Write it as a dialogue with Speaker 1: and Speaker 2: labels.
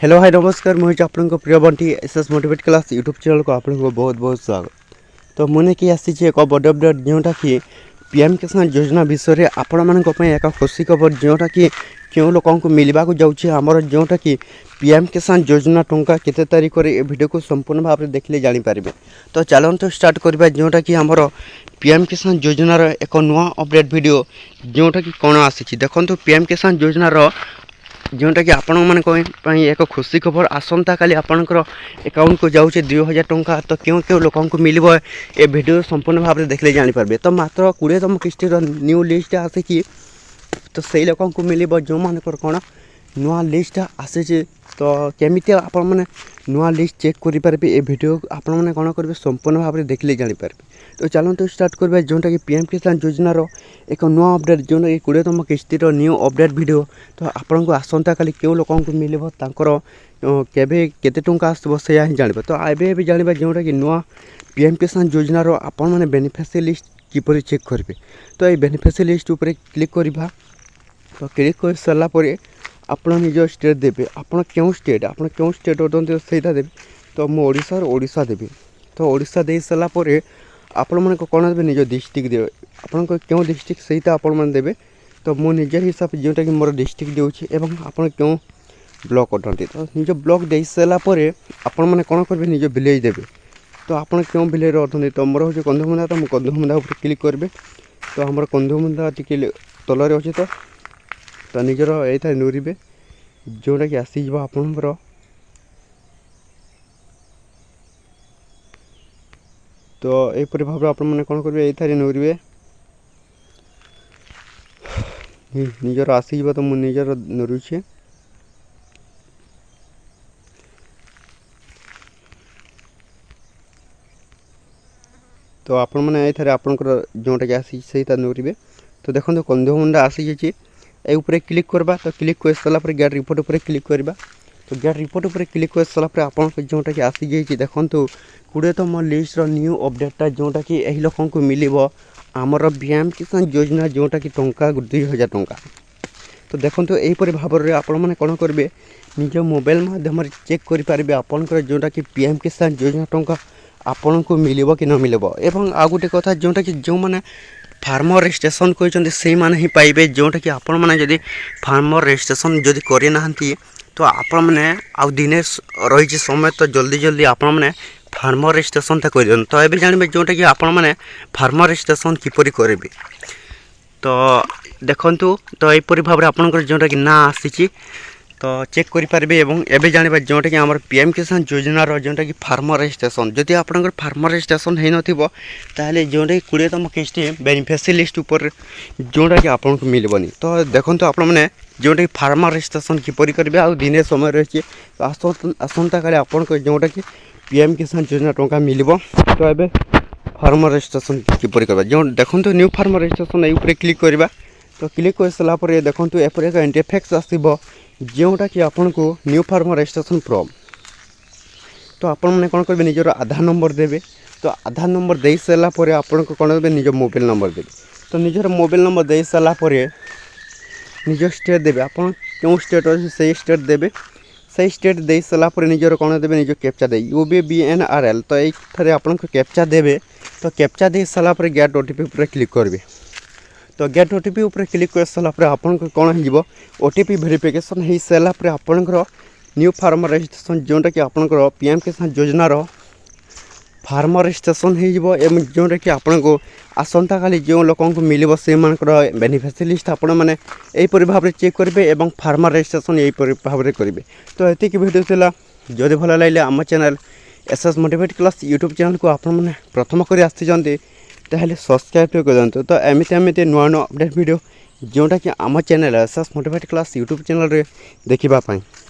Speaker 1: Hello hi नमस्कार मुझे आपन प्रिय Bunty SS motivate class YouTube channel को आपन को बहुत बहुत स्वागत। तो मुझे कि आसी एक बड़ अपडेट जोटा कि पीएम किसान योजना विषय में आपण मान एक खुशी खबर जोटा कि क्यों लोक मिलवा जाऊँगी आमर जोटा कि पीएम किसान योजना टंका केते तारीख में ये वीडियो को संपूर्ण भाव में देखले जानीपारे। तो चलते स्टार्ट करवा जोटा कि आमर पीएम किसान योजनार एक नुआ अपडेट वीडियो जोटा कि कौन आसी देखो पीएम किसान योजनार जोटा कि आपण मानी एक खुशी खबर आसंता काली आपणकर अकाउंट को जाऊँचे 2000 टंका। तो क्यों क्यों लोक मिल ए वीडियो संपूर्ण भाव में देखले जानीपारे। तो मात्र 20तम किस्ती न्यू लिस्ट आसिकी तो सही लोक मिल जो मानकर कौन नुआ लिस्ट आसी। तो केमिति आपण माने नुआ लिस्ट चेक करेंगे ए वीडियो आपण माने कौन करेंगे संपूर्ण भाव में देखले जानीपारे। तो चलते स्टार्ट करवा जोटा कि पीएम किसान योजनार एक नुआ अपडेट जोटा कि 20तम किस्तीर न्यू अपडेट वीडियो। तो आपण को आसंता काली क्यों लोक मिल केबे केते टंका आसो से ही जान। तो एबे जाना जोटा कि नुआ पीएम किसान योजनार आपण माने बेनिफिशियरी लिस्ट किपरि चेक करेंगे। तो ये बेनिफिशियरी लिस्ट उपर क्लिक करवा। तो क्लिक कर सारापर आप निज स्टेट देवे आप क्यों स्टेट होते सहीटा देवे। तो मुझे ओडिशा देवी। तो ओडिशा दे सारापर आपण मैंने कौन देवे निज डिस्ट्रिक्ट देवे आपण क्यों डिस्ट्रिक्ट सहीटा आपण मैंने देवे। तो मो निजर हिसाब से जोटा कि मोर डिस्ट्रिक्ट देउछि एवं आपण क्यों ब्लॉक अटंती। तो निज ब्लॉक दे सारापर आपण मैंने कौन करेंगे निज विलेज देवे। तो आप क्यों विलेज अटंती। तो मोर हूँ कंधमुंदा। तो मुझे कंधमुंदा उपर क्लिक करेंगे। तो आमर कंधमुंदा टी तलरे अच्छे। तो निजर ये नूरीबे जोटा कि आसीज आपणकर तो यहपरी भाव आप कौन करेंगे ये नूरीबे निजर आसीज। तो मुझे निजर नूरुचे। तो आपण मैंने ये आपणकर जोटा कि आसी सहीटा नूरीबे। तो देखो कंधमुंडा आसी जाइए ये क्लिक करवा। तो क्लिक कर सारापर गेट रिपोर्ट उपर क्लिक करवा। तो गेट रिपोर्ट उपर क्लिक कर सारापर आप जोटा कि आसी जाइए देखो 20तम लिस्टर न्यू अपडेटा जोटा कि यही लोक मिल आमर पीएम किसान योजना जोटा कि टंका 2000 टंका। तो देखो यहपरी भाव में आपण मैंने कौन करेंगे निज मोबाइल माध्यम चेक करेंगे आपंकर जोटा कि पीएम किसान योजना टंका आपण को मिल कि न मिल। एवं आ गोटे कथा जोटा कि जो मैंने फार्मर रजिस्ट्रेशन कहते से मैंने ही पाइबे जोटा कि आपण मैंने जदि फार्मर रजिस्ट्रेशन जदि करना तो आपण मैंने आउ दिने रही समय तो जल्दी जल्दी आपण मैंने फार्मर रजिस्ट्रेशन कर। तो ये जानवे जोटा कि आपण मैंने फार्मर रजिस्ट्रेशन किपरि करेंगे। तो देखु तो यहपरी भाव में आपंकर जोटा कि ना आसी तो चेक करेंगे। एवं जानवा जोटा कि आम पीएम किसान योजनार जोटा कि फार्मर रजिस्ट्रेशन जदि आपंकर फार्मर रजिस्ट्रेशन हो नाले जोटा कि 20तम किस्ती बेनिफिशियरी लिस्ट उपर जोटा कि आपन को मिलबनी। तो देखो आप जोटा कि फार्मर रजिस्ट्रेशन किपरि करेंगे आ दिन समय रही। तो आसंता काले आपन को जोटा कि पीएम किसान योजना टंका मिल। तो ये फार्मर रजिस्ट्रेशन किपरि करबा जो देखो न्यू फार्मर रजिस्ट्रेशन ये क्लिक करवा। तो क्लिक कर सारापर देखो एपर एक इंटरफेस आसो जोटा कि आपन को न्यू फार्मर रजिस्ट्रेशन फॉर्म। तो आपण मैंने कौन करेंगे निजर आधार नंबर देवे। तो आधार नंबर दे सारापर आपन को कौन देवे निज मोबाइल नंबर देवे। तो निजर मोबाइल नंबर दे सारापर निज स्टेट देवे आपन क्यों स्टेट अच्छे से स्टेट देवे। सही स्टेट दे सारापर निजर कौन देवे निज कैप्चा दे UBBNRL। तो ये आपन को कैप्चा देवे। तो कैप्चा दे सारापर गेट OTP उपर क्लिक करेंगे। तो गेट OTP उपर क्लिक कर सारापर आपन को कौन हो OTP वेरिफिकेशन हो सारापर आपंकर न्यू फार्मर रजिस्ट्रेशन जोटा कि आपंकर पीएम किसान योजनार फार्मर रजिस्ट्रेशन हो जोटा कि आपन को आसंता काली जो लोक मिल से बेनिफिशियरी लिस्ट आपण मैंने यहपरी भाव में चेक करेंगे और फार्मर रजिस्ट्रेशन यहपरी भाव में करेंगे। तो ये वीडियो था जदि भल लगे आम channel SS motivate class YouTube channel को आपने प्रथम कर आसी ताहले सब्सक्राइब कर दिंतु। तो एमती नुआ नुआ अपडेट वीडियो जोटा कि आम channel SS motivate class YouTube channel रे देखिबा पाई।